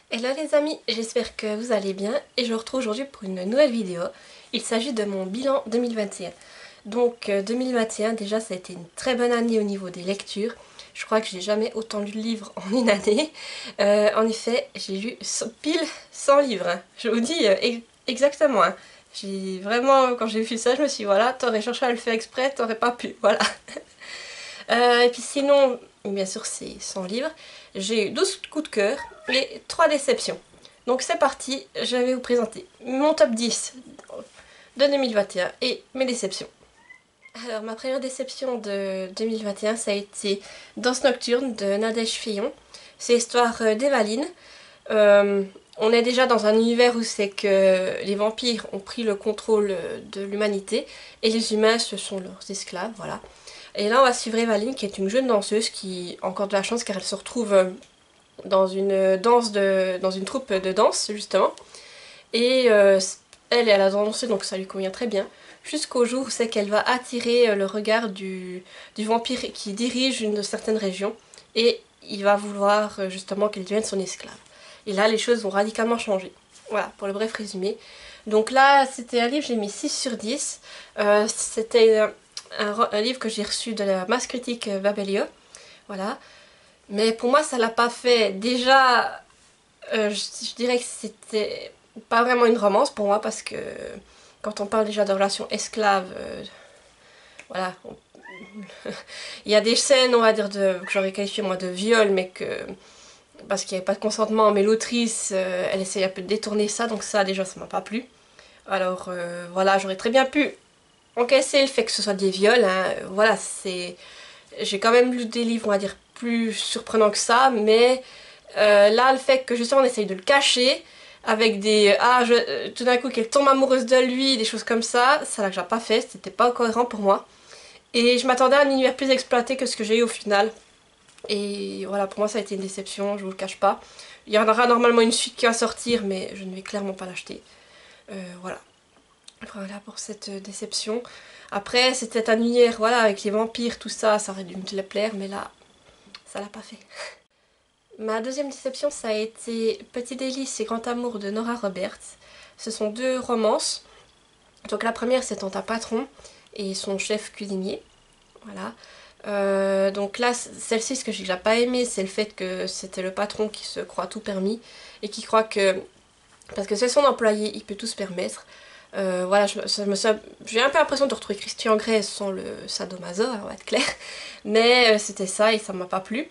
Hello les amis, j'espère que vous allez bien et je vous retrouve aujourd'hui pour une nouvelle vidéo. Il s'agit de mon bilan 2021. Donc 2021 déjà ça a été une très bonne année au niveau des lectures. Je crois que j'ai jamais autant lu de livres en une année. En effet, j'ai lu pile 100 livres. Hein. Je vous dis exactement. Hein. J'ai vraiment, quand j'ai vu ça, je me suis dit voilà, t'aurais cherché à le faire exprès, t'aurais pas pu. Voilà. Et puis sinon, bien sûr c'est 100 livres. J'ai eu 12 coups de cœur et 3 déceptions. Donc c'est parti, je vais vous présenter mon top 10 de 2021 et mes déceptions. Alors ma première déception de 2021 ça a été Danse nocturne de Nadège Fillon. C'est l'histoire d'Evaline. On est déjà dans un univers où c'est que les vampires ont pris le contrôle de l'humanité et les humains ce sont leurs esclaves, voilà. Et là on va suivre Evaline qui est une jeune danseuse qui a encore de la chance car elle se retrouve dans une dans une troupe de danse justement. Et elle a dansé donc ça lui convient très bien. Jusqu'au jour où c'est qu'elle va attirer le regard du vampire qui dirige une certaine région. Et il va vouloir justement qu'elle devienne son esclave. Et là les choses vont radicalement changer. Voilà pour le bref résumé. Donc là c'était un livre, j'ai mis 6 sur 10. C'était un livre que j'ai reçu de la masse critique Babelio. Voilà. Mais pour moi ça l'a pas fait. Déjà je dirais que c'était pas vraiment une romance pour moi parce que quand on parle déjà de relations esclaves, voilà, il y a des scènes on va dire que j'aurais qualifié moi de viol mais que parce qu'il n'y avait pas de consentement mais l'autrice elle essaye un peu de détourner ça donc ça déjà ça m'a pas plu. Alors voilà j'aurais très bien pu encaisser le fait que ce soit des viols, hein. Voilà c'est... J'ai quand même lu des livres on va dire plus surprenants que ça mais là le fait que justement on essaye de le cacher avec des tout d'un coup qu'elle tombe amoureuse de lui, des choses comme ça l'a déjà pas fait, c'était pas cohérent pour moi. Et je m'attendais à un univers plus exploité que ce que j'ai eu au final. Et voilà, pour moi ça a été une déception, je vous le cache pas. Il y en aura normalement une suite qui va sortir, mais je ne vais clairement pas l'acheter. Voilà. Voilà pour cette déception. Après, c'était un univers, voilà, avec les vampires, tout ça, ça aurait dû me plaire, mais là, ça l'a pas fait. Ma deuxième déception, ça a été Petit délice et Grand amour de Nora Roberts. Ce sont deux romances. Donc la première, c'est Tante Patron et son chef cuisinier. Voilà. Donc là, celle-ci, ce que j'ai déjà pas aimé, c'est le fait que c'était le patron qui se croit tout permis et qui croit que, parce que c'est son employé, il peut tout se permettre. Voilà, j'ai un peu l'impression de retrouver Christian Grey sans le sadomaso, on va être clair. Mais c'était ça et ça m'a pas plu.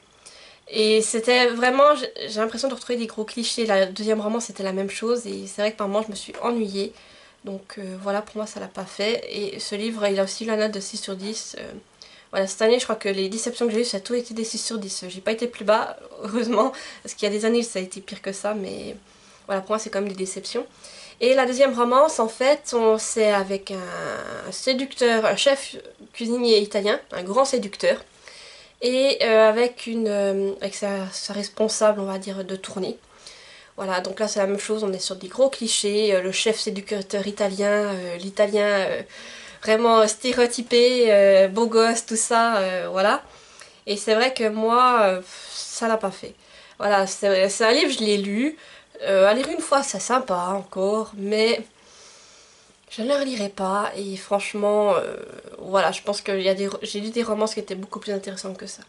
Et c'était vraiment, j'ai l'impression de retrouver des gros clichés. La deuxième roman c'était la même chose et c'est vrai que par moments je me suis ennuyée. Donc voilà, pour moi ça l'a pas fait. Et ce livre il a aussi la note de 6 sur 10. Voilà, cette année je crois que les déceptions que j'ai eues ça a tout été des 6 sur 10. J'ai pas été plus bas, heureusement, parce qu'il y a des années ça a été pire que ça, mais voilà, pour moi c'est quand même des déceptions. Et la deuxième romance en fait, c'est avec un séducteur, un chef cuisinier italien, un grand séducteur et avec sa responsable on va dire de tournée. Voilà, donc là c'est la même chose, on est sur des gros clichés, le chef séducteur italien, l'italien vraiment stéréotypé, beau gosse, tout ça, voilà. Et c'est vrai que moi, ça l'a pas fait. Voilà, c'est un livre, je l'ai lu, à lire une fois c'est sympa encore, mais je ne le relirai pas et franchement, voilà, je pense que j'ai lu des romances qui étaient beaucoup plus intéressantes que ça.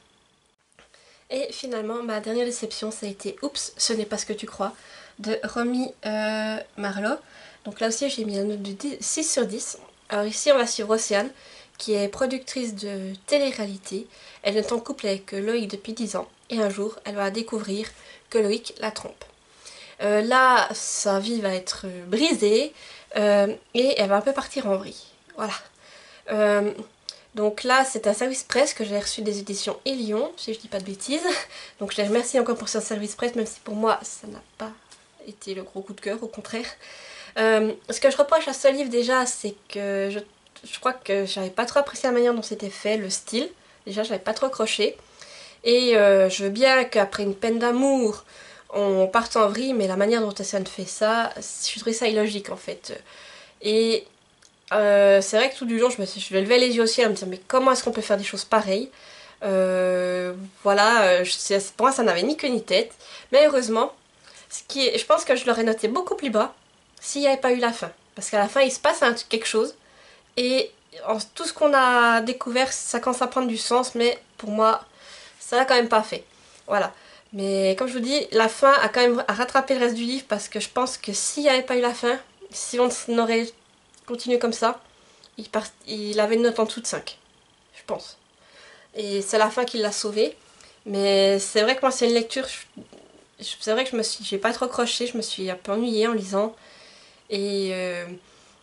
Et finalement, ma dernière déception, ça a été Oups, ce n'est pas ce que tu crois, de Romy Marlowe. Donc là aussi, j'ai mis un note de 6 sur 10. Alors ici, on va suivre Océane, qui est productrice de télé-réalité. Elle est en couple avec Loïc depuis 10 ans. Et un jour, elle va découvrir que Loïc la trompe. Là, sa vie va être brisée et elle va un peu partir en vrille. Voilà. Donc là, c'est un service presse que j'ai reçu des éditions Elion, si je dis pas de bêtises. Donc je les remercie encore pour ce service presse, même si pour moi, ça n'a pas été le gros coup de cœur, au contraire. Ce que je reproche à ce livre déjà, c'est que je crois que j'avais pas trop apprécié la manière dont c'était fait, le style. Déjà, j'avais pas trop accroché. Et je veux bien qu'après une peine d'amour, on parte en vrille, mais la manière dont Océane fait ça, je trouvais ça illogique en fait. Et c'est vrai que tout du long je levais les yeux au ciel à me dire mais comment est-ce qu'on peut faire des choses pareilles. Voilà, pour moi ça n'avait ni queue ni tête, mais heureusement Je pense que je l'aurais noté beaucoup plus bas s'il n'y avait pas eu la fin. Parce qu'à la fin, il se passe quelque chose. Et tout ce qu'on a découvert, ça commence à prendre du sens. Mais pour moi, ça l'a quand même pas fait. Voilà. Mais comme je vous dis, la fin a quand même rattrapé le reste du livre. Parce que je pense que s'il n'y avait pas eu la fin, si on aurait continué comme ça, il avait une note en dessous de 5. Je pense. Et c'est la fin qui l'a sauvé. Mais c'est vrai que moi, c'est une lecture... C'est vrai que j'ai pas trop accroché, je me suis un peu ennuyée en lisant. Et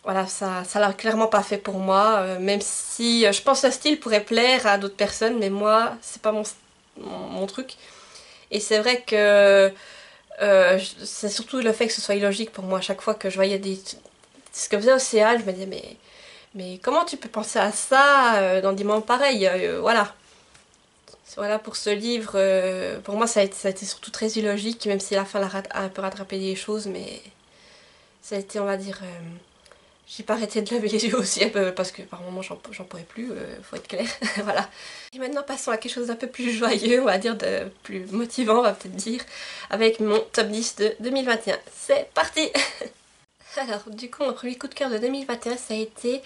voilà, ça l'a clairement pas fait pour moi. Même si je pense que le style pourrait plaire à d'autres personnes, mais moi, c'est pas mon truc. Et c'est vrai que c'est surtout le fait que ce soit illogique pour moi. À chaque fois que je voyais ce que faisait Océane, je me disais, mais comment tu peux penser à ça dans des moments pareils voilà. Voilà pour ce livre, pour moi ça a été surtout très illogique, même si la fin a un peu rattrapé des choses, mais ça a été, on va dire, j'ai pas arrêté de laver les yeux aussi, un peu, parce que par moments j'en pourrais plus, faut être clair, voilà. Et maintenant passons à quelque chose d'un peu plus joyeux, on va dire, de plus motivant, on va peut-être dire, avec mon top 10 de 2021. C'est parti. Alors, du coup, mon premier coup de cœur de 2021, ça a été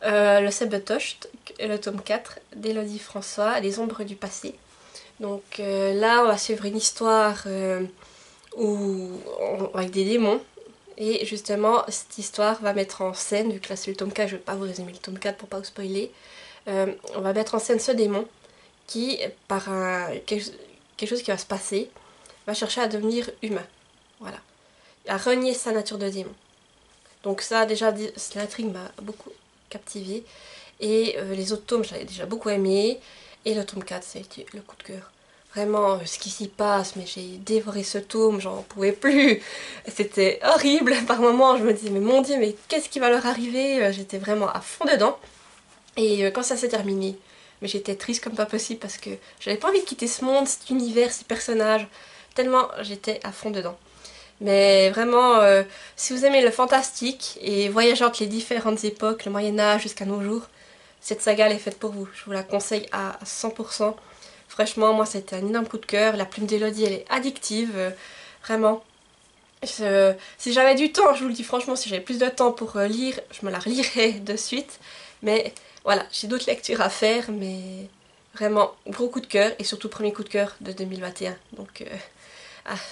le Sebetocht, le tome 4 d'Élodie François, Les ombres du passé. Donc là, on va suivre une histoire avec des démons. Et justement, cette histoire va mettre en scène, vu que là c'est le tome 4, je ne vais pas vous résumer le tome 4 pour pas vous spoiler. On va mettre en scène ce démon qui, par quelque chose qui va se passer, va chercher à devenir humain. Voilà. À renier sa nature de démon. Donc ça, déjà, l'intrigue m'a beaucoup captivée. Et les autres tomes, j'avais déjà beaucoup aimé. Et le tome 4, ça a été le coup de cœur. Vraiment, ce qui s'y passe, mais j'ai dévoré ce tome, j'en pouvais plus. C'était horrible. Par moments, je me disais, mais mon Dieu, mais qu'est-ce qui va leur arriver? J'étais vraiment à fond dedans. Et quand ça s'est terminé, mais j'étais triste comme pas possible parce que j'avais pas envie de quitter ce monde, cet univers, ces personnages. Tellement j'étais à fond dedans. Mais vraiment, si vous aimez le fantastique et voyager entre les différentes époques, le Moyen-Âge jusqu'à nos jours, cette saga elle est faite pour vous. Je vous la conseille à 100%. Franchement, moi c'était un énorme coup de cœur. La plume d'Élodie elle est addictive, vraiment. Si j'avais du temps, je vous le dis franchement, si j'avais plus de temps pour lire, je me la relirais de suite. Mais voilà, j'ai d'autres lectures à faire, mais vraiment gros coup de cœur et surtout premier coup de cœur de 2021. Donc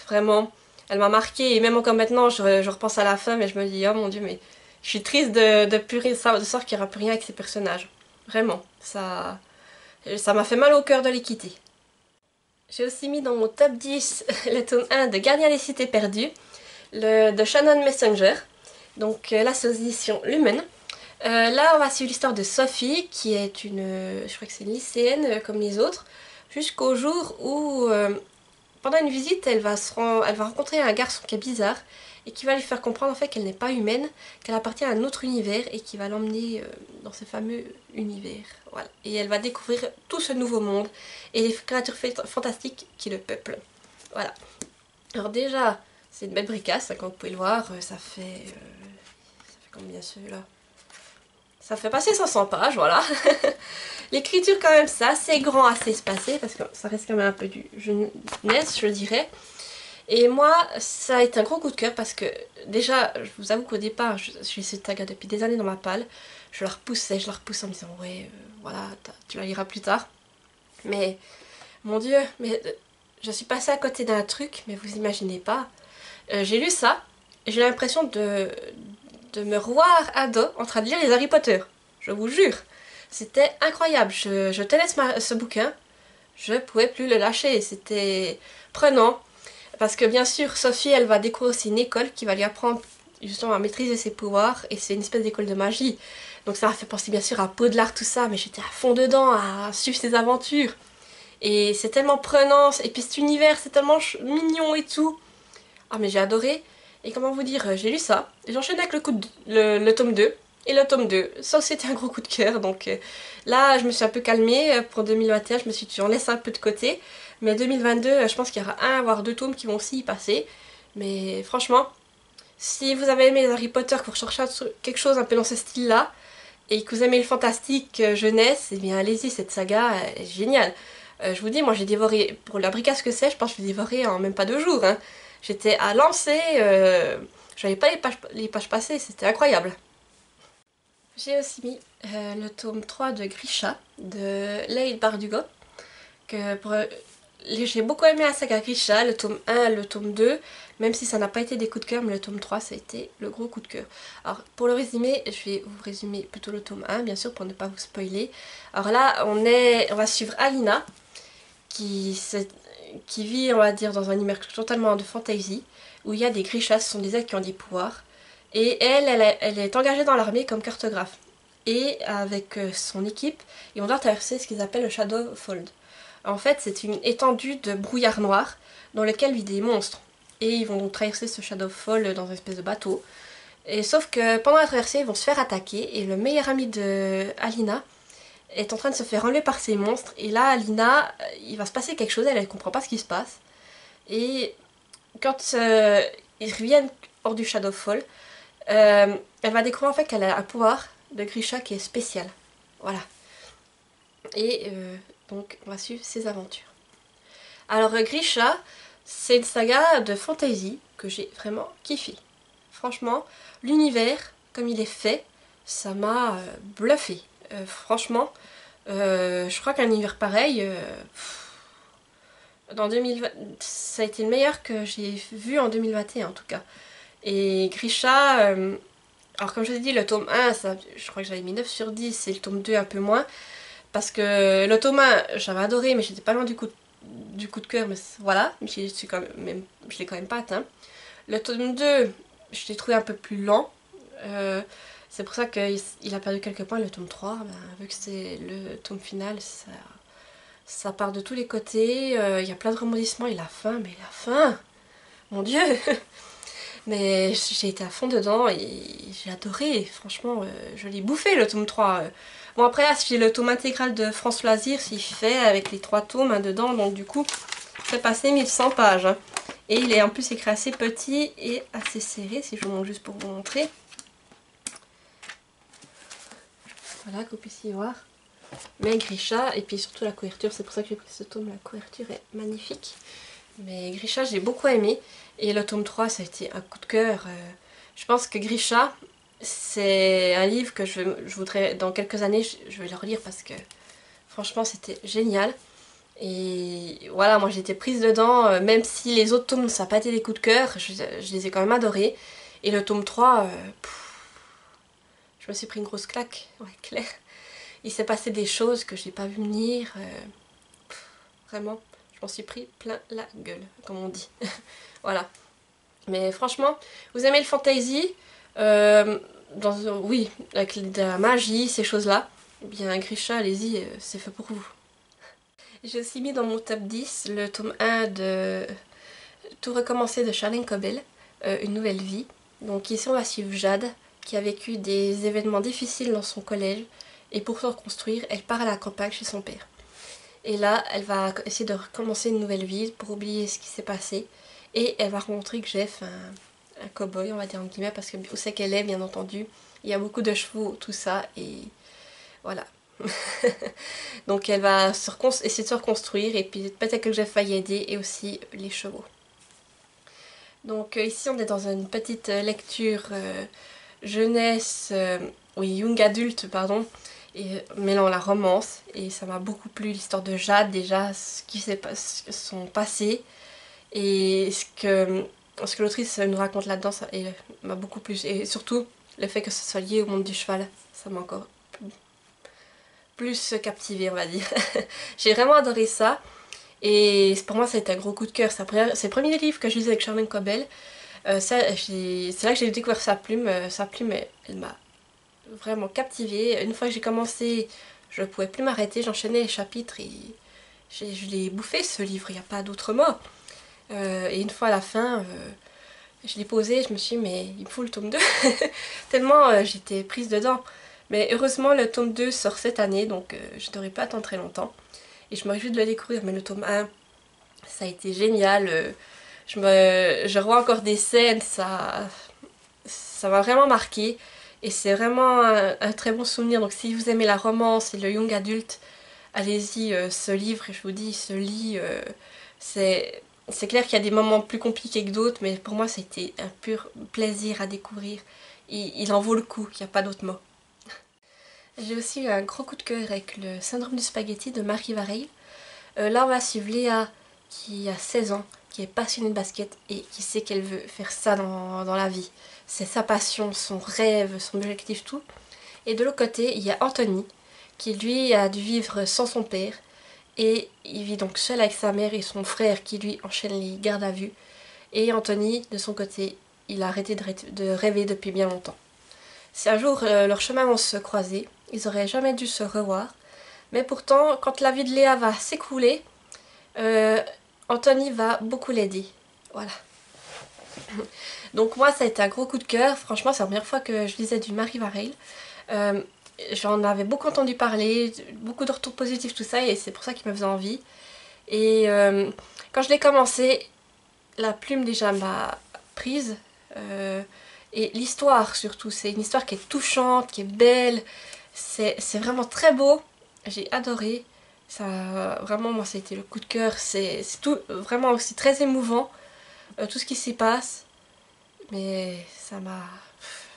vraiment... Elle m'a marquée et même encore maintenant je repense à la fin mais je me dis oh mon dieu mais je suis triste de savoir qu'il n'y aura plus rien avec ces personnages. Vraiment, ça m'a fait mal au cœur de les quitter. J'ai aussi mis dans mon top 10 le tome 1 de Gardien des Cités Perdues, de Shannon Messenger. Donc là c'est aux éditions Lumen. Là on va suivre l'histoire de Sophie qui est je crois que c'est une lycéenne comme les autres, jusqu'au jour où... pendant une visite, elle va rencontrer un garçon qui est bizarre et qui va lui faire comprendre en fait qu'elle n'est pas humaine, qu'elle appartient à un autre univers et qui va l'emmener dans ce fameux univers. Voilà. Et elle va découvrir tout ce nouveau monde et les créatures fantastiques qui le peuplent. Voilà. Alors déjà, c'est une belle bricasse, hein, comme vous pouvez le voir, ça fait combien celui-là? Ça fait passer 500 pages, voilà. L'écriture quand même c'est assez grand, assez espacé, parce que ça reste quand même un peu du jeunesse, je dirais. Et moi, ça a été un gros coup de cœur parce que déjà, je vous avoue qu'au départ, j'ai cette saga depuis des années dans ma palle. Je la repoussais en me disant ouais, voilà, tu la liras plus tard. Mais, mon Dieu, mais je suis passée à côté d'un truc, mais vous imaginez pas. J'ai lu ça, et j'ai l'impression de me revoir ado en train de lire les Harry Potter. Je vous jure. C'était incroyable. Je tenais ce bouquin, je pouvais plus le lâcher. C'était prenant. Parce que bien sûr, Sophie, elle va découvrir aussi une école qui va lui apprendre justement à maîtriser ses pouvoirs. Et c'est une espèce d'école de magie. Donc ça m'a fait penser bien sûr à Poudlard, tout ça. Mais j'étais à fond dedans, à suivre ses aventures. Et c'est tellement prenant. Et puis cet univers, c'est tellement mignon et tout. Ah mais j'ai adoré. Et comment vous dire, j'ai lu ça. Et j'enchaîne avec le tome 2. Et le tome 2, ça c'était un gros coup de cœur, donc là je me suis un peu calmée pour 2021, je me suis dit on laisse un peu de côté, mais 2022 je pense qu'il y aura un voire deux tomes qui vont aussi y passer, mais franchement, si vous avez aimé les Harry Potter, que vous recherchez quelque chose un peu dans ce style là, et que vous aimez le fantastique jeunesse, eh bien allez-y, cette saga est géniale. Je vous dis, moi j'ai dévoré, pour la bricasse que c'est, je pense que je l'ai dévoré en même pas 2 jours, hein. J'étais à lancer, j'avais pas les pages passées, c'était incroyable. J'ai aussi mis le tome 3 de Grisha, de Leigh Bardugo, que j'ai beaucoup aimé la saga Grisha, le tome 1, le tome 2, même si ça n'a pas été des coups de cœur, mais le tome 3 ça a été le gros coup de cœur. Alors pour le résumé, je vais vous résumer plutôt le tome 1 bien sûr pour ne pas vous spoiler. Alors là on va suivre Alina qui vit on va dire dans un univers totalement de fantasy où il y a des Grishas, ce sont des êtres qui ont des pouvoirs. Et elle est engagée dans l'armée comme cartographe. Et avec son équipe, ils vont devoir traverser ce qu'ils appellent le Shadowfold. En fait, c'est une étendue de brouillard noir dans lequel vivent des monstres. Et ils vont donc traverser ce Shadowfall dans une espèce de bateau. Et sauf que pendant la traversée, ils vont se faire attaquer. Et le meilleur ami de Alina est en train de se faire enlever par ces monstres. Et là, Alina, il va se passer quelque chose, elle ne comprend pas ce qui se passe. Et quand ils reviennent hors du Shadowfall, elle va découvrir en fait qu'elle a un pouvoir de Grisha qui est spécial. Voilà. Et donc on va suivre ses aventures. Alors Grisha, c'est une saga de fantasy que j'ai vraiment kiffé. Franchement, l'univers, comme il est fait, ça m'a bluffé. Franchement, je crois qu'un univers pareil, dans 2020, ça a été le meilleur que j'ai vu en 2021 en tout cas. Et Grisha, alors comme je vous ai dit, le tome 1, ça, je crois que j'avais mis 9 sur 10 et le tome 2 un peu moins. Parce que le tome 1, j'avais adoré, mais j'étais pas loin du coup de cœur, mais voilà, je l'ai quand même pas atteint. Le tome 2, je l'ai trouvé un peu plus lent. C'est pour ça qu'il a perdu quelques points. Le tome 3, ben, vu que c'est le tome final, ça part de tous les côtés. Il y a plein de rebondissements et la fin, mon Dieu. Mais j'ai été à fond dedans et j'ai adoré, franchement, je l'ai bouffé le tome 3. Bon après là, j'ai le tome intégral de France Loisirs, s'il fait avec les 3 tomes dedans, donc du coup, c'est passé 1100 pages. Hein. Et il est en plus écrit assez petit et assez serré, si je vous montre juste pour vous montrer. Voilà, que vous puissiez voir. Mais Grisha, et puis surtout la couverture, c'est pour ça que j'ai pris ce tome, la couverture est magnifique. Mais Grisha, j'ai beaucoup aimé. Et le tome 3, ça a été un coup de cœur. Je pense que Grisha, c'est un livre que je voudrais, dans quelques années, je vais le relire parce que franchement, c'était génial. Et voilà, moi j'étais prise dedans, même si les autres tomes, ça n'a pas été des coups de cœur, je les ai quand même adorés. Et le tome 3, je me suis pris une grosse claque, ouais, clair. Il s'est passé des choses que j'ai pas vu venir. Vraiment, je m'en suis pris plein la gueule, comme on dit. Voilà. Mais franchement, vous aimez le fantasy, oui, avec de la magie, ces choses-là, eh bien Grisha, allez-y, c'est fait pour vous. J'ai aussi mis dans mon top 10 le tome 1 de Tout recommencer de Charlène Cobel, Une nouvelle vie. Donc ici on va suivre Jade, qui a vécu des événements difficiles dans son collège, et pour se reconstruire, elle part à la campagne chez son père. Et là, elle va essayer de recommencer une nouvelle vie pour oublier ce qui s'est passé. Et elle va rencontrer Jeff, un cow-boy, on va dire en guillemets, parce que où c'est qu'elle est, bien entendu. Il y a beaucoup de chevaux, tout ça, et voilà. Donc elle va essayer de se reconstruire, et puis peut-être que Jeff va y aider, et aussi les chevaux. Donc ici, on est dans une petite lecture jeunesse, oui, young adulte, pardon, mêlant la romance, et ça m'a beaucoup plu, l'histoire de Jade, déjà, ce qui s'est passé, son passé, et ce que l'autrice nous raconte là-dedans, ça m'a beaucoup plu, et surtout le fait que ce soit lié au monde du cheval, ça m'a encore plus captivée, on va dire. J'ai vraiment adoré ça, et pour moi ça a été un gros coup de cœur, c'est le premier livre que je lisais avec Charlène Cobel. C'est là que j'ai découvert sa plume, elle m'a vraiment captivée. Une fois que j'ai commencé, je pouvais plus m'arrêter, j'enchaînais les chapitres et je l'ai bouffé ce livre, il n'y a pas d'autre mot. Et une fois à la fin, je l'ai posé, je me suis dit mais il me faut le tome 2, tellement j'étais prise dedans. Mais heureusement le tome 2 sort cette année, donc je ne devrais pas attendre très longtemps. Et je me réjouis de le découvrir, mais le tome 1, ça a été génial. Je revois encore des scènes, ça m'a vraiment marqué. Et c'est vraiment un très bon souvenir. Donc si vous aimez la romance et le young adulte, allez-y, ce livre, je vous dis, il se lit, c'est c'est clair qu'il y a des moments plus compliqués que d'autres, mais pour moi c'était un pur plaisir à découvrir. Il en vaut le coup, il n'y a pas d'autre mot. J'ai aussi eu un gros coup de cœur avec le syndrome du spaghetti de Marie Vareille. Là on va suivre Léa qui a 16 ans, qui est passionnée de basket et qui sait qu'elle veut faire ça dans la vie. C'est sa passion, son rêve, son objectif, tout. Et de l'autre côté, il y a Anthony, qui lui a dû vivre sans son père. Et il vit donc seul avec sa mère et son frère qui lui enchaîne les gardes à vue. Et Anthony, de son côté, il a arrêté de rêver depuis bien longtemps. Si un jour leurs chemins vont se croiser, ils auraient jamais dû se revoir. Mais pourtant, quand la vie de Léa va s'écrouler, Anthony va beaucoup l'aider. Voilà. Donc moi ça a été un gros coup de cœur. Franchement c'est la première fois que je lisais du Marie Vareille. J'en avais beaucoup entendu parler, beaucoup de retours positifs, tout ça, et c'est pour ça qu'il me faisait envie. Et quand je l'ai commencé, la plume déjà m'a prise. Et l'histoire surtout, c'est une histoire qui est touchante, qui est belle. C'est vraiment très beau. J'ai adoré. Ça, vraiment, moi, ça a été le coup de cœur. C'est tout vraiment aussi très émouvant, tout ce qui s'y passe. Mais ça m'a...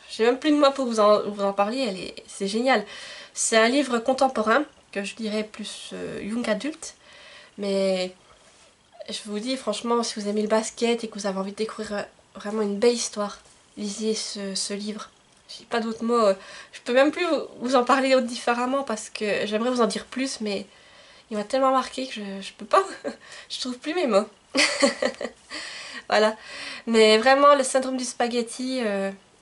J'ai même plus de mots pour vous en parler, c'est génial. C'est un livre contemporain, que je dirais plus young adulte. Mais je vous dis, franchement, si vous aimez le basket et que vous avez envie de découvrir vraiment une belle histoire, lisez ce livre. J'ai pas d'autres mots. Je peux même plus vous en parler différemment parce que j'aimerais vous en dire plus, mais il m'a tellement marqué que je peux pas... je trouve plus mes mots. Voilà. Mais vraiment, le syndrome du spaghetti,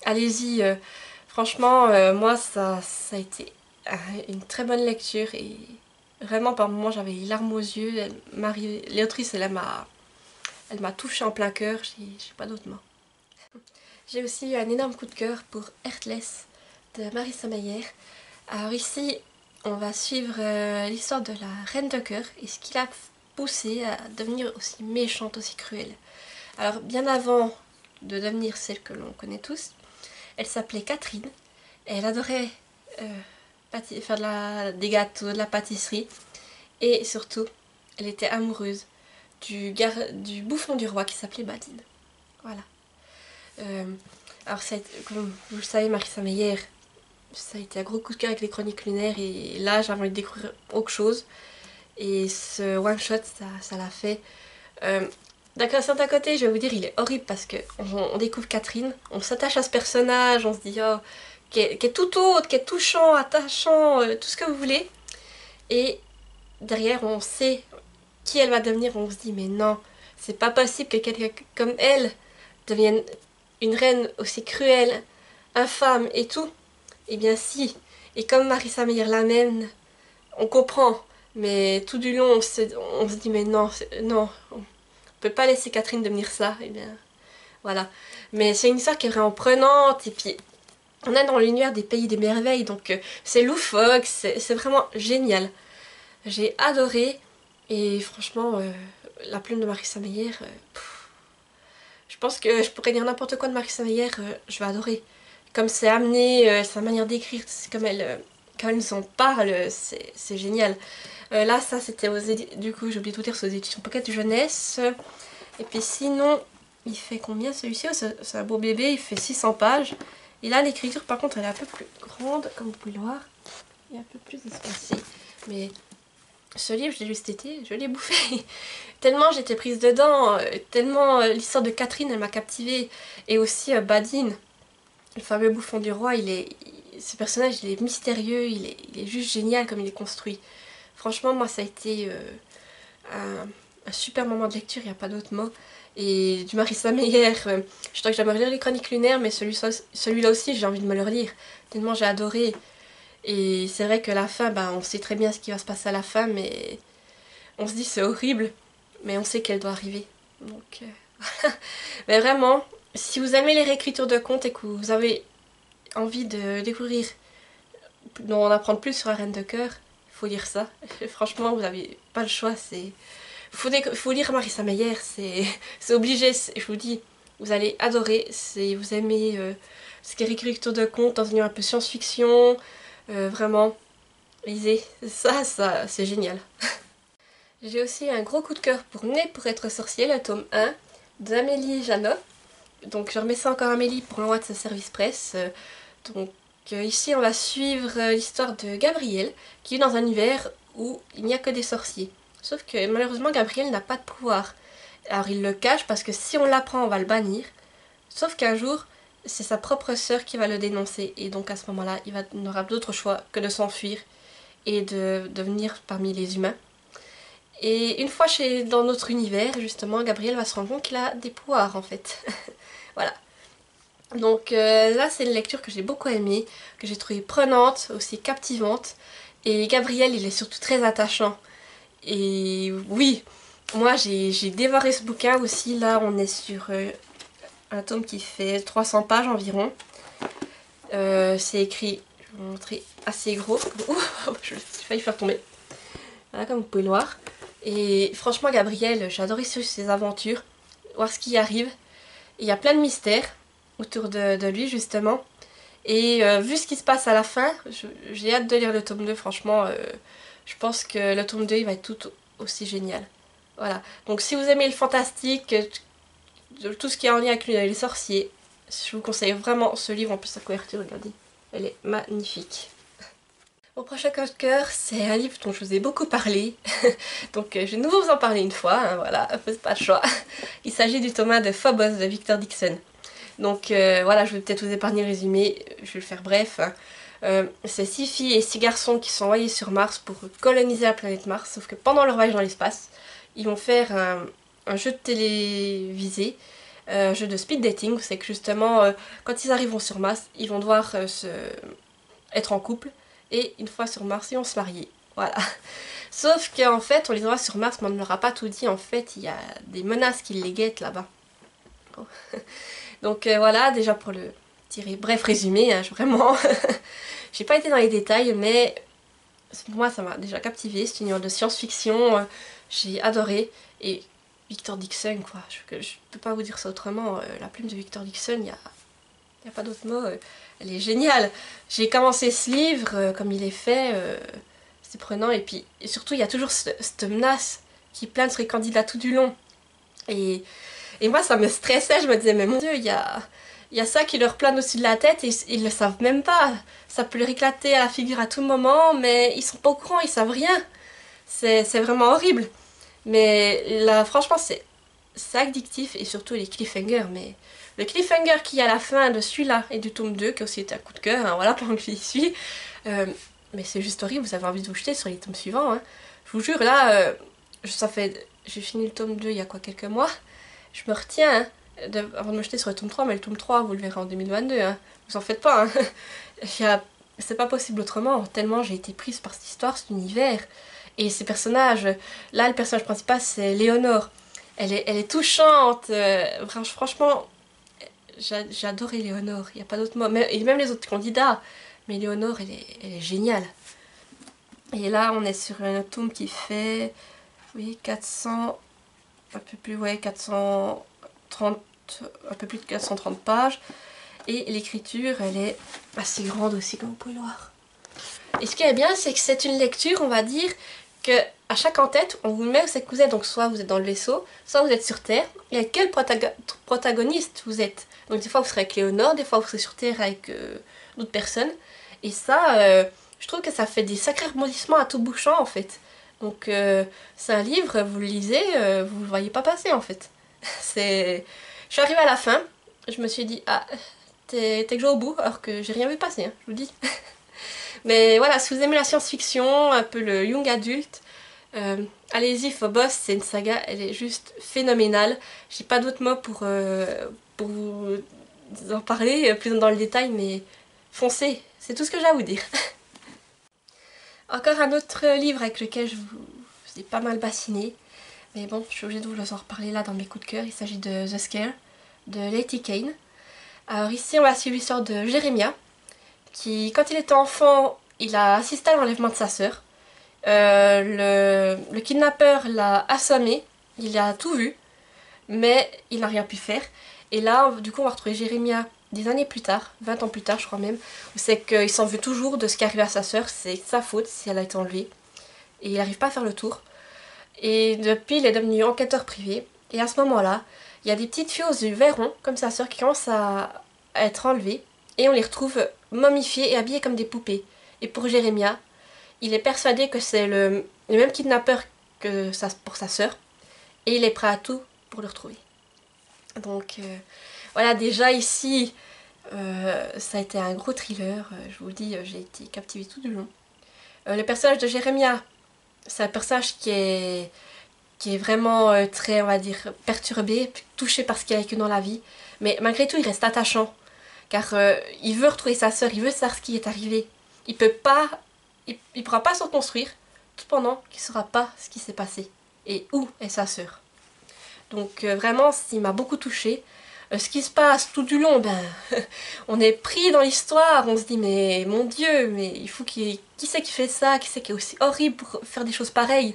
allez-y. Franchement, moi, ça a été une très bonne lecture. Et vraiment, par moments, j'avais les larmes aux yeux. L'autrice, elle m'a touchée en plein cœur. J'ai pas d'autres mots. J'ai aussi eu un énorme coup de cœur pour Heartless de Marissa Meyer. Alors ici, on va suivre l'histoire de la reine de cœur et ce qui l'a poussée à devenir aussi méchante, aussi cruelle. Alors bien avant de devenir celle que l'on connaît tous, elle s'appelait Catherine. Elle adorait faire des gâteaux, de la pâtisserie. Et surtout, elle était amoureuse du bouffon du roi qui s'appelait Badine. Voilà. Alors comme vous le savez, Marissa Meyer, ça a été un gros coup de cœur avec les chroniques lunaires. Et là, j'avais envie de découvrir autre chose. Et ce one shot, ça l'a fait. D'un certain côté, je vais vous dire, il est horrible parce qu'on découvre Catherine, on s'attache à ce personnage, on se dit, oh, qui est tout autre, qui est touchant, attachant, tout ce que vous voulez. Et derrière, on sait qui elle va devenir, on se dit, mais non, c'est pas possible que quelqu'un comme elle devienne une reine aussi cruelle, infâme et tout. Eh bien si, et comme Marissa Meyer l'amène, on comprend, mais tout du long, on se dit, mais non, non, peut pas laisser Catherine devenir ça, et bien voilà. Mais c'est une histoire qui est vraiment prenante, et puis on est dans l'univers des pays des merveilles, donc c'est loufoque, c'est vraiment génial. J'ai adoré, et franchement, la plume de Marissa Meyer, je pense que je pourrais dire n'importe quoi de Marissa Meyer, je vais adorer. Comme c'est amené, sa manière d'écrire, comme quand elle nous en parle, c'est génial. Là, ça c'était du coup, j'ai oublié de vous dire, c'est aux éditions Pocket Jeunesse. Et puis sinon, il fait combien celui-ci? C'est un beau bébé, il fait 600 pages. Et là, l'écriture, par contre, elle est un peu plus grande, comme vous pouvez le voir. Il est un peu plus espacé. Mais ce livre, je l'ai lu cet été, je l'ai bouffé. Tellement j'étais prise dedans, tellement l'histoire de Catherine, elle m'a captivée. Et aussi Badine, le fameux bouffon du roi, ce personnage, il est mystérieux, il est juste génial comme il est construit. Franchement, moi, ça a été un super moment de lecture, il n'y a pas d'autre mot. Et du Marissa Meyer, je crois que j'aimerais lire les chroniques lunaires, mais celui-là aussi, j'ai envie de me le relire. Tellement j'ai adoré. Et c'est vrai que la fin, on sait très bien ce qui va se passer à la fin, mais on se dit c'est horrible, mais on sait qu'elle doit arriver. Donc, voilà. Mais vraiment, si vous aimez les réécritures de contes et que vous avez envie de découvrir, d'en apprendre plus sur la Reine de Cœur, il faut lire ça. Franchement, vous n'avez pas le choix. Faut lire Marissa Meyer, c'est obligé. Je vous dis, vous allez adorer. Si vous aimez ce qui est réécriture de contes dans un univers un peu science-fiction, vraiment, lisez. Ça c'est génial. J'ai aussi un gros coup de cœur pour Né pour être sorcier, le tome 1 d'Amélie Janot. Donc je remets ça encore à Amélie pour l'envoi de ce service presse. Ici on va suivre l'histoire de Gabriel qui est dans un univers où il n'y a que des sorciers. Sauf que malheureusement Gabriel n'a pas de pouvoir. Alors il le cache parce que si on l'apprend on va le bannir. Sauf qu'un jour c'est sa propre sœur qui va le dénoncer et donc à ce moment-là il n'aura d'autre choix que de s'enfuir et de venir parmi les humains. Et une fois dans notre univers, justement, Gabriel va se rendre compte qu'il a des pouvoirs en fait. Voilà. Donc là c'est une lecture que j'ai beaucoup aimée, que j'ai trouvée prenante, aussi captivante. Et Gabriel il est surtout très attachant. Et oui, moi j'ai dévoré ce bouquin aussi. Là on est sur un tome qui fait 300 pages environ. C'est écrit, je vais vous montrer, assez gros. Ouh, je me suis failli faire tomber. Voilà, comme vous pouvez le voir. Et franchement Gabriel, j'ai adoré suivre ses aventures, voir ce qui arrive. Il y a plein de mystères autour de lui justement. Et vu ce qui se passe à la fin, j'ai hâte de lire le tome 2. Franchement, je pense que le tome 2 il va être tout aussi génial. Voilà, donc si vous aimez le fantastique, tout ce qui est en lien avec les sorciers, je vous conseille vraiment ce livre. En plus sa couverture, regardez, elle est magnifique. Mon prochain coup de cœur, c'est un livre dont je vous ai beaucoup parlé, donc je vais de nouveau vous en parler une fois, hein, voilà, c'est pas le choix. Il s'agit du tome 1 de Phobos de Victor Dixon. Donc voilà, je vais peut-être vous épargner le résumé, je vais le faire bref. C'est 6 filles et 6 garçons qui sont envoyés sur Mars pour coloniser la planète Mars, sauf que pendant leur voyage dans l'espace, ils vont faire un jeu de télévisé, un jeu de speed dating, c'est que justement, quand ils arriveront sur Mars, ils vont devoir être en couple. Et une fois sur Mars, ils vont se marier. Voilà. Sauf qu'en fait, on les aura sur Mars, mais on ne leur a pas tout dit. En fait, il y a des menaces qui les guettent là-bas. Oh. Donc voilà, déjà pour le bref résumé, hein, vraiment. J'ai pas été dans les détails, mais moi, ça m'a déjà captivée. C'est une œuvre de science-fiction. J'ai adoré. Et Victor Dixon, quoi. Je peux pas vous dire ça autrement. La plume de Victor Dixon, il y a pas d'autre mot. Elle est géniale. J'ai commencé ce livre, comme il est fait, c'est prenant. Et puis et surtout, il y a toujours cette menace qui plane sur les candidats tout du long. Et moi, ça me stressait. Je me disais, mais mon Dieu, il y a ça qui leur plane au-dessus de la tête et ils le savent même pas. Ça peut leur éclater à la figure à tout moment, mais ils sont pas au courant, ils savent rien. C'est vraiment horrible. Mais là, franchement, c'est addictif et surtout les cliffhangers, mais... Le cliffhanger qui est à la fin de celui-là et du tome 2, qui aussi était un coup de cœur, hein, voilà, pendant que j'y suis. Mais c'est juste horrible, vous avez envie de vous jeter sur les tomes suivants. Hein. Je vous jure, là, j'ai fini le tome 2 il y a quelques mois. Je me retiens avant de me jeter sur le tome 3, mais le tome 3, vous le verrez en 2022. Hein. Vous en faites pas. Hein. C'est pas possible autrement, tellement j'ai été prise par cette histoire, cet univers. Et ces personnages, là, le personnage principal, c'est Léonore. Elle est touchante. Franchement... J'ai adoré Léonore, il n'y a pas d'autre mot. Et même les autres candidats. Mais Léonore, elle est géniale. Et là, on est sur un tome qui fait... Oui, 400... Un peu plus, ouais, 430... Un peu plus de 430 pages. Et l'écriture, elle est assez grande aussi, comme vous pouvez le voir. Et ce qui est bien, c'est que c'est une lecture, on va dire, que à chaque en-tête, on vous met où c'est que vous êtes. Donc soit vous êtes dans le vaisseau, soit vous êtes sur Terre. Et avec quel protagoniste vous êtes. Donc des fois vous serez avec Léonore, des fois vous serez sur Terre avec d'autres personnes. Et ça, je trouve que ça fait des sacrés rebondissements à tout bout de champ en fait. Donc c'est un livre, vous le lisez, vous le voyez pas passer en fait. Je suis arrivée à la fin, je me suis dit, ah, t'es que au bout, alors que j'ai rien vu passer, hein, je vous dis. Mais voilà, si vous aimez la science-fiction, un peu le young adulte, allez-y, Phobos, c'est une saga, elle est juste phénoménale. J'ai pas d'autres mots pour vous en parler plus dans le détail, mais foncez, c'est tout ce que j'ai à vous dire. Encore un autre livre avec lequel je vous ai pas mal bassiné, mais bon, je suis obligée de vous en reparler là dans mes coups de cœur. Il s'agit de The Scare, de Letty Kane. Alors ici, on va suivre l'histoire de Jérémia, qui, quand il était enfant, il a assisté à l'enlèvement de sa sœur. Le kidnappeur l'a assommé, il a tout vu, mais il n'a rien pu faire. Et là, du coup, on va retrouver Jérémia des années plus tard, 20 ans plus tard je crois même, où c'est qu'il s'en veut toujours de ce qui est arrivé à sa sœur, c'est sa faute si elle a été enlevée. Et il n'arrive pas à faire le tour. Et depuis, il est devenu enquêteur privé. Et à ce moment-là, il y a des petites filles aux yeux verrons, comme sa sœur, qui commencent à être enlevées. Et on les retrouve momifiées et habillées comme des poupées. Et pour Jérémia, il est persuadé que c'est le même kidnappeur que pour sa sœur. Et il est prêt à tout pour le retrouver. Donc voilà, déjà ici, ça a été un gros thriller. Je vous le dis, j'ai été captivée tout du long. Le personnage de Jérémia, c'est un personnage qui est vraiment très, on va dire, perturbé, touché par ce qu'il a vécu dans la vie. Mais malgré tout, il reste attachant. Car il veut retrouver sa sœur, il veut savoir ce qui est arrivé. Il peut pas, il pourra pas se reconstruire, tout pendant qu'il ne saura pas ce qui s'est passé. Et où est sa sœur. Donc vraiment, il m'a beaucoup touchée. Ce qui se passe tout du long, ben, on est pris dans l'histoire, on se dit mais mon Dieu, mais il faut qui c'est qui fait ça, qui c'est qui est aussi horrible pour faire des choses pareilles.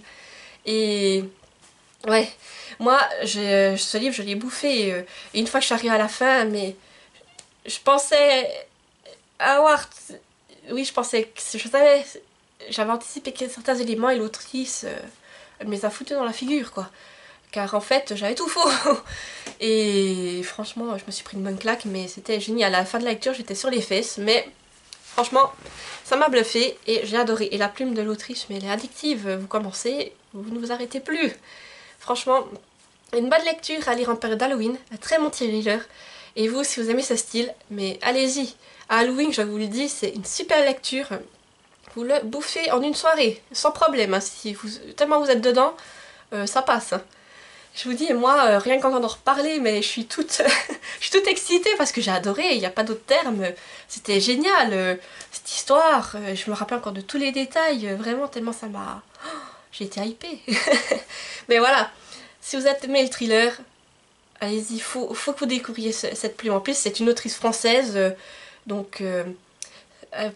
Et ouais, moi ce livre je l'ai bouffé et une fois que je suis arrivée à la fin, mais je pensais avoir, oui je pensais que je savais, j'avais anticipé certains éléments et l'autrice elle me les a foutus dans la figure quoi. Car en fait j'avais tout faux. Et franchement je me suis pris une bonne claque, mais c'était génial. À la fin de la lecture j'étais sur les fesses, mais franchement ça m'a bluffé et j'ai adoré. Et la plume de l'autriche, mais elle est addictive, vous commencez, vous ne vous arrêtez plus. Franchement une bonne lecture à lire en période d'Halloween, un très bon thriller. Et vous, si vous aimez ce style, mais allez-y. À Halloween, je vous le dis, c'est une super lecture. Vous le bouffez en une soirée, sans problème. Hein. Si vous, tellement vous êtes dedans, ça passe. Hein. Je vous dis, moi, rien qu'en reparler, mais je suis toute, je suis toute excitée parce que j'ai adoré, il n'y a pas d'autre terme. C'était génial, cette histoire. Je me rappelle encore de tous les détails, vraiment, tellement ça m'a... Oh, j'ai été hypée. Mais voilà, si vous êtes aimé le thriller, allez-y, il faut que vous découvriez cette plume. En plus, c'est une autrice française, donc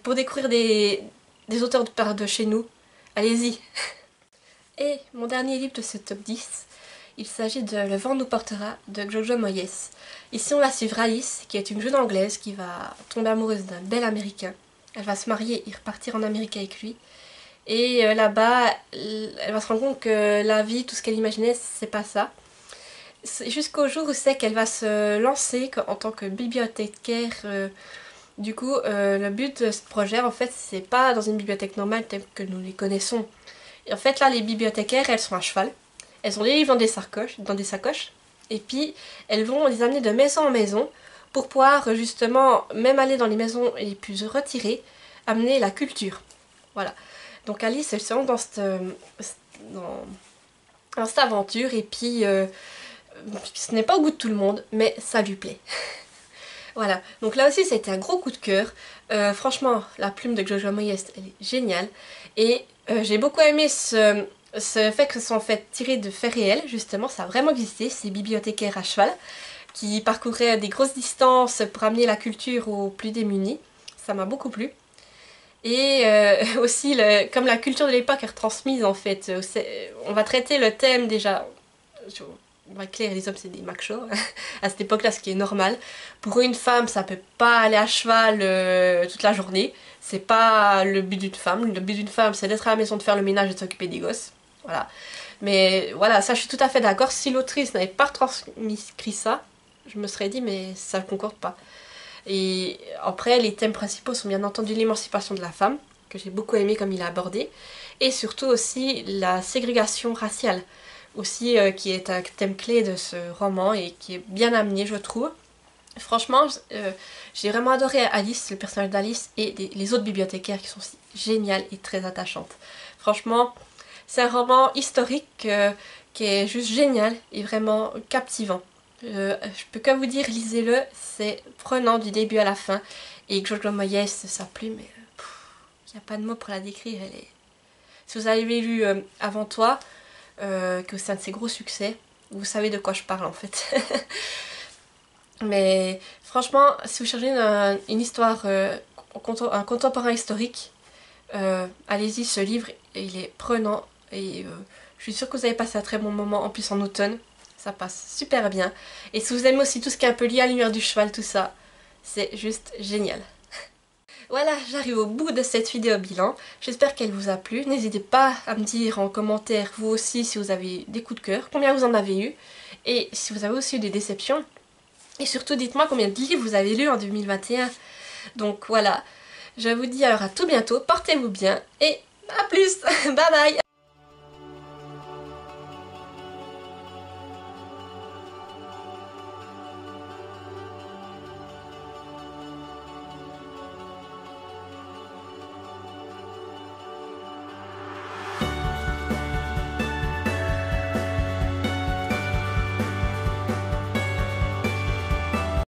pour découvrir des auteurs de chez nous, allez-y. Et mon dernier livre de ce top 10, il s'agit de Le vent nous portera de Jojo Moyes. Ici on va suivre Alice, qui est une jeune anglaise qui va tomber amoureuse d'un bel américain. Elle va se marier et repartir en Amérique avec lui. Et là-bas, elle va se rendre compte que la vie, tout ce qu'elle imaginait, c'est pas ça. Jusqu'au jour où c'est qu'elle va se lancer en tant que bibliothécaire. Du coup, le but de ce projet, en fait, c'est pas dans une bibliothèque normale telle que nous les connaissons. Et en fait, là, les bibliothécaires, elles sont à cheval. Elles ont des livres dans des sacoches. Et puis, elles vont les amener de maison en maison pour pouvoir, justement, même aller dans les maisons les plus retirées, amener la culture. Voilà. Donc Alice, elle se lance dans cette aventure. Et puis, ce n'est pas au goût de tout le monde, mais ça lui plaît. Voilà. Donc là aussi, ça a été un gros coup de cœur. Franchement, la plume de Jojo Moyes, elle est géniale. Et j'ai beaucoup aimé ce fait que ce soit en fait tiré de faits réels, justement, ça a vraiment existé, ces bibliothécaires à cheval qui parcouraient des grosses distances pour amener la culture aux plus démunis. Ça m'a beaucoup plu. Et aussi, comme la culture de l'époque est retransmise en fait, on va traiter le thème déjà, on va être clair, les hommes c'est des machos, à cette époque-là, ce qui est normal. Pour une femme, ça peut pas aller à cheval toute la journée. C'est pas le but d'une femme. Le but d'une femme, c'est d'être à la maison, de faire le ménage et de s'occuper des gosses. Voilà. Mais voilà, ça je suis tout à fait d'accord. Si l'autrice n'avait pas retranscrit ça, je me serais dit mais ça ne concorde pas. Et après, les thèmes principaux sont bien entendu l'émancipation de la femme, que j'ai beaucoup aimé comme il a abordé, et surtout aussi la ségrégation raciale, aussi qui est un thème clé de ce roman et qui est bien amené je trouve. Franchement, j'ai vraiment adoré Alice, le personnage d'Alice, et les autres bibliothécaires qui sont aussi géniales et très attachantes. Franchement, c'est un roman historique qui est juste génial et vraiment captivant. Je peux que vous dire, lisez-le, c'est prenant du début à la fin. Et Jojo Moyes, sa plume, il n'y a pas de mots pour la décrire. Elle est... Si vous avez lu Avant toi, que c'est un de ses gros succès, vous savez de quoi je parle en fait. Mais franchement, si vous cherchez une histoire, un contemporain historique, allez-y, ce livre, il est prenant et je suis sûre que vous allez passer un très bon moment, en plus en automne, ça passe super bien. Et si vous aimez aussi tout ce qui est un peu lié à l'univers du cheval, tout ça, c'est juste génial. Voilà, j'arrive au bout de cette vidéo bilan. J'espère qu'elle vous a plu. N'hésitez pas à me dire en commentaire, vous aussi, si vous avez des coups de cœur, combien vous en avez eu, et si vous avez aussi eu des déceptions. Et surtout, dites-moi combien de livres vous avez lus en 2021. Donc voilà, je vous dis alors à tout bientôt, portez-vous bien, et à plus. Bye bye.